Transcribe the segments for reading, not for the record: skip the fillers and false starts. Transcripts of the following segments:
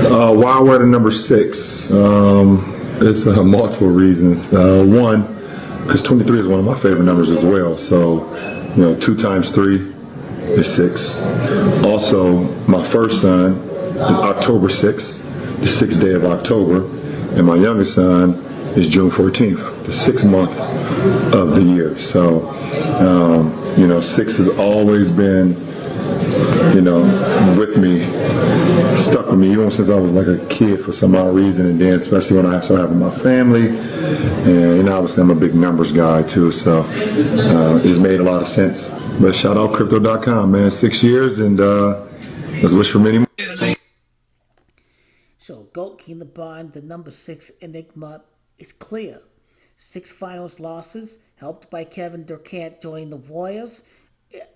Why we're the number 6? It's multiple reasons. One, because 23 is one of my favorite numbers as well. So, 2 times 3 is 6. Also, my first son is October 6th, the 6th day of October, and my youngest son is June 14th, the 6th month of the year. So, 6 has always been, with me, stuck with me even since I was like a kid for some odd reason, and then especially when I started having my family, and obviously I'm a big numbers guy too, so it's made a lot of sense. But shout out crypto.com, man. 6 years, and let's wish for many more. So GOAT King LeBron, the number 6 enigma, is clear. 6 finals losses, helped by Kevin Durant joining the Warriors,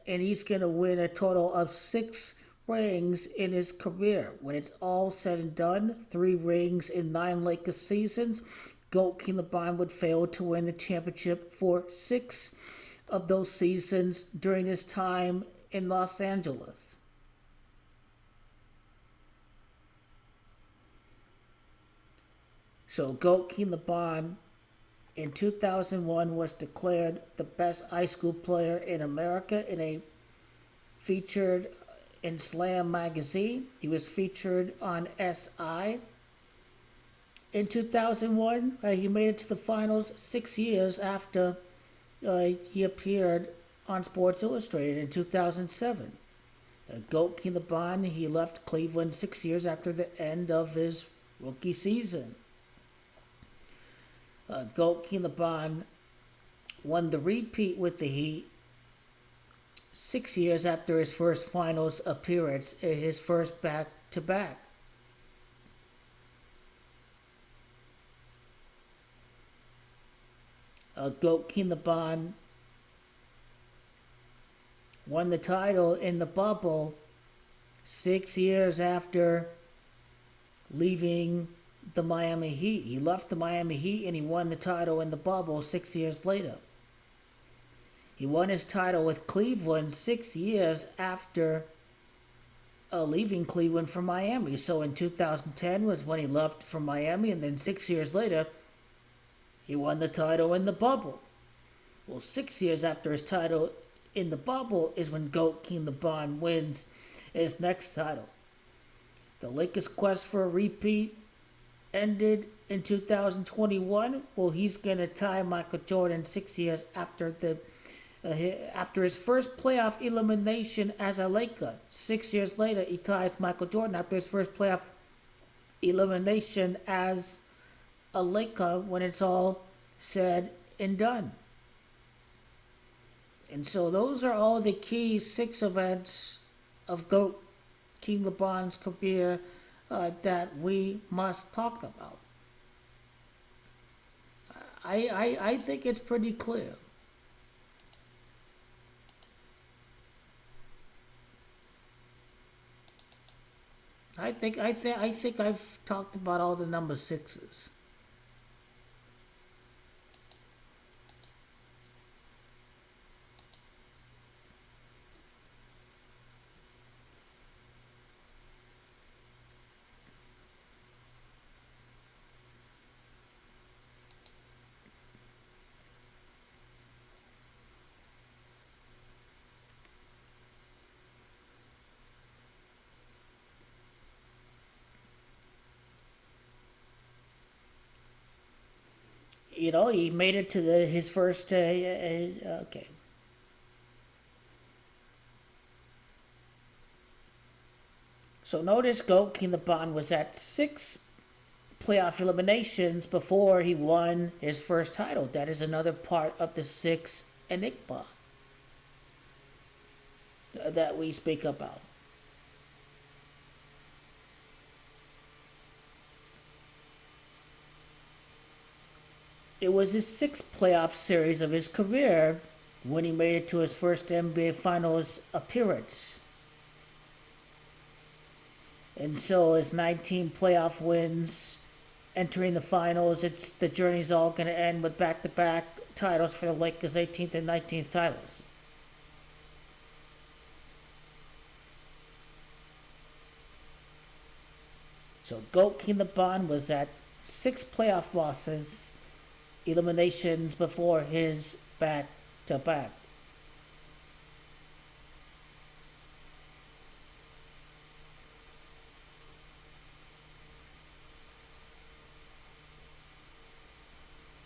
and he's going to win a total of 6 rings in his career. When it's all said and done, 3 rings in 9 Lakers seasons, GOAT King LeBron would fail to win the championship for 6 of those seasons during his time in Los Angeles. So GOAT King LeBron in 2001 was declared the best high school player in America featured in Slam magazine. He was featured on SI. In 2001, he made it to the finals 6 years after he appeared on Sports Illustrated in 2007. GOAT King LeBron, he left Cleveland 6 years after the end of his rookie season. GOAT King LeBron won the repeat with the Heat 6 years after his first finals appearance, his first back-to-back. GOAT King LeBron won the title in the bubble 6 years after leaving the Miami Heat. He left the Miami Heat and he won the title in the bubble 6 years later. He won his title with Cleveland 6 years after leaving Cleveland for Miami. So in 2010 was when he left for Miami, and then 6 years later, he won the title in the bubble. Well, 6 years after his title in the bubble is when GOAT King LeBron wins his next title. The Lakers' quest for a repeat ended in 2021. Well, he's going to tie Michael Jordan 6 years after his first playoff elimination as a Laker. 6 years later, he ties Michael Jordan after his first playoff elimination as a Laker when it's all said and done. And so those are all the key 6 events of GOAT King LeBron's career that we must talk about. I think it's pretty clear. I think I've talked about all the number 6s. He made it to his first. Okay. So notice GOAT King LeBron was at 6 playoff eliminations before he won his first title. That is another part of the 6 enigma that we speak about. It was his 6th playoff series of his career when he made it to his first NBA Finals appearance. And so his 19 playoff wins, entering the finals, the journey's all going to end with back-to-back titles for the Lakers' 18th and 19th titles. So GOAT King LeBron was at 6 playoff losses, eliminations before his back-to-back.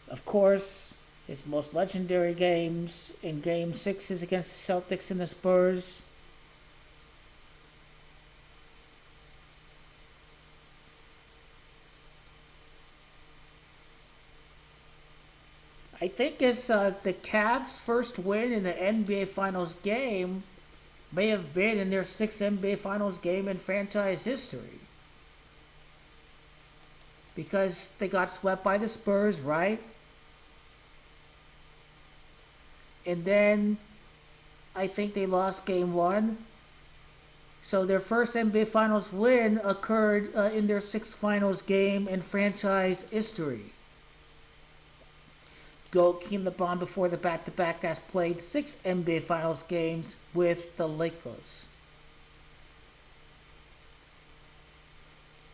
Of course, his most legendary games in Game 6s against the Celtics and the Spurs. I think it's the Cavs' first win in the NBA Finals game may have been in their 6th NBA Finals game in franchise history. Because they got swept by the Spurs, right? And then I think they lost game 1. So their first NBA Finals win occurred in their 6th Finals game in franchise history. GOAT King LeBron before the back-to-back has played 6 NBA Finals games with the Lakers.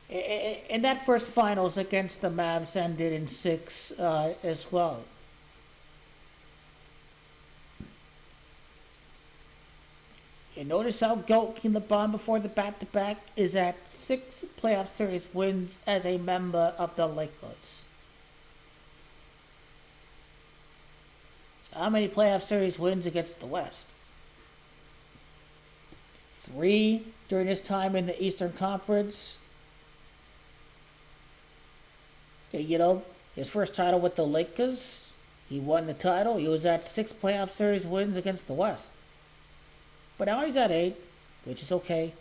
And that first Finals against the Mavs ended in 6 as well. And notice how GOAT King LeBron before the back-to-back is at 6 playoff series wins as a member of the Lakers. So how many playoff series wins against the West? 3 during his time in the Eastern Conference. Okay, you know, his first title with the Lakers, he won the title. He was at 6 playoff series wins against the West. But now he's at 8, which is okay.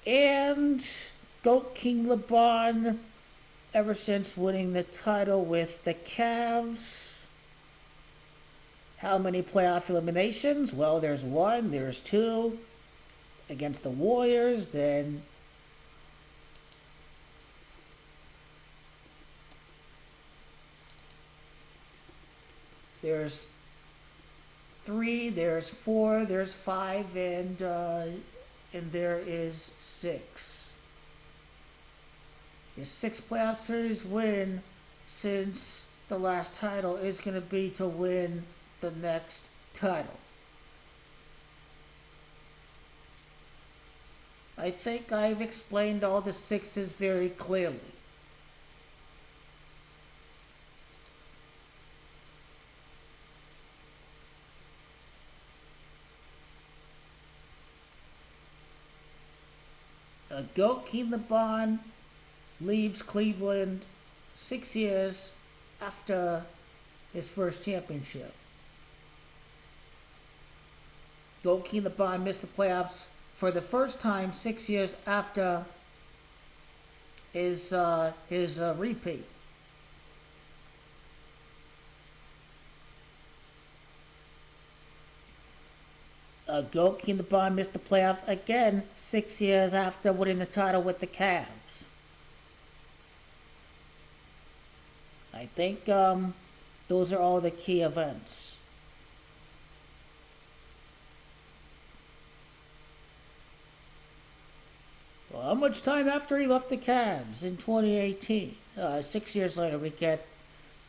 And GOAT King LeBron, ever since winning the title with the Cavs. How many playoff eliminations? Well, there's 1, there's 2. Against the Warriors, then there's 3, there's 4, there's 5, and there is 6. His 6th playoff series win since the last title is going to be to win the next title. I think I've explained all the 6s very clearly. GOAT King LeBron leaves Cleveland 6 years after his first championship. GOAT King LeBron missed the playoffs for the first time 6 years after his repeat. GOAT King LeBron missed the playoffs again 6 years after winning the title with the Cavs. I think those are all the key events. Well, how much time after he left the Cavs in 2018? 6 years later, we get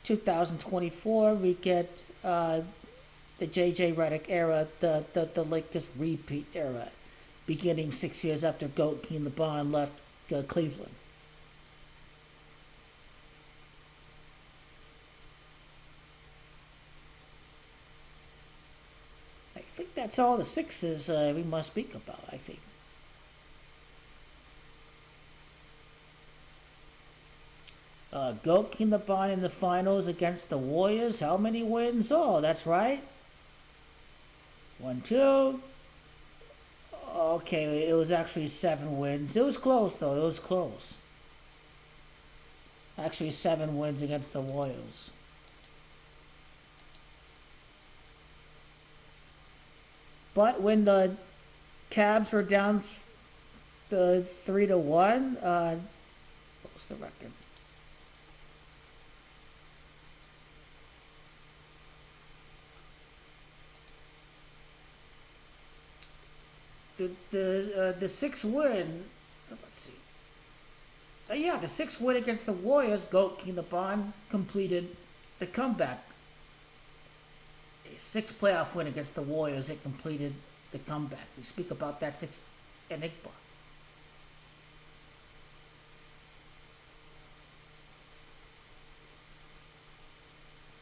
2024, we get the J.J. Reddick era, the Lakers repeat era, beginning 6 years after GOAT King LeBron left Cleveland. I think that's all the 6s we must speak about, I think. GOAT King LeBron in the finals against the Warriors. How many wins? Oh, that's right. 1, 2. Okay, it was actually 7 wins. It was close, though. It was close. Actually, 7 wins against the Warriors. But when the Cavs were down the 3-1, what was the record? the sixth win. Let's see. Yeah, the sixth win against the Warriors, GOAT King LeBron completed the comeback. A sixth playoff win against the Warriors, it completed the comeback. We speak about that sixth enigma.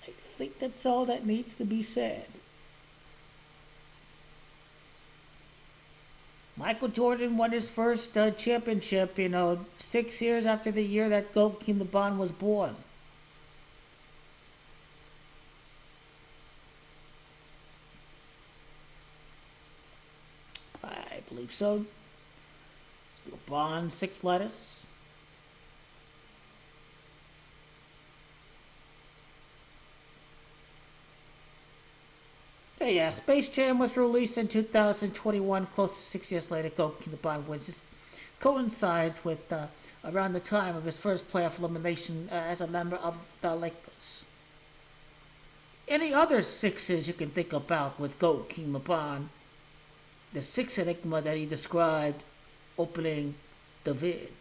I think that's all that needs to be said. Michael Jordan won his first championship, 6 years after the year that GOAT King LeBron was born. I believe so. LeBron, 6 letters. Yeah, Space Jam was released in 2021, close to 6 years later. GOAT King LeBron wins. This coincides with around the time of his first playoff elimination as a member of the Lakers. Any other sixes you can think about with GOAT King LeBron? The sixth enigma that he described opening the vid.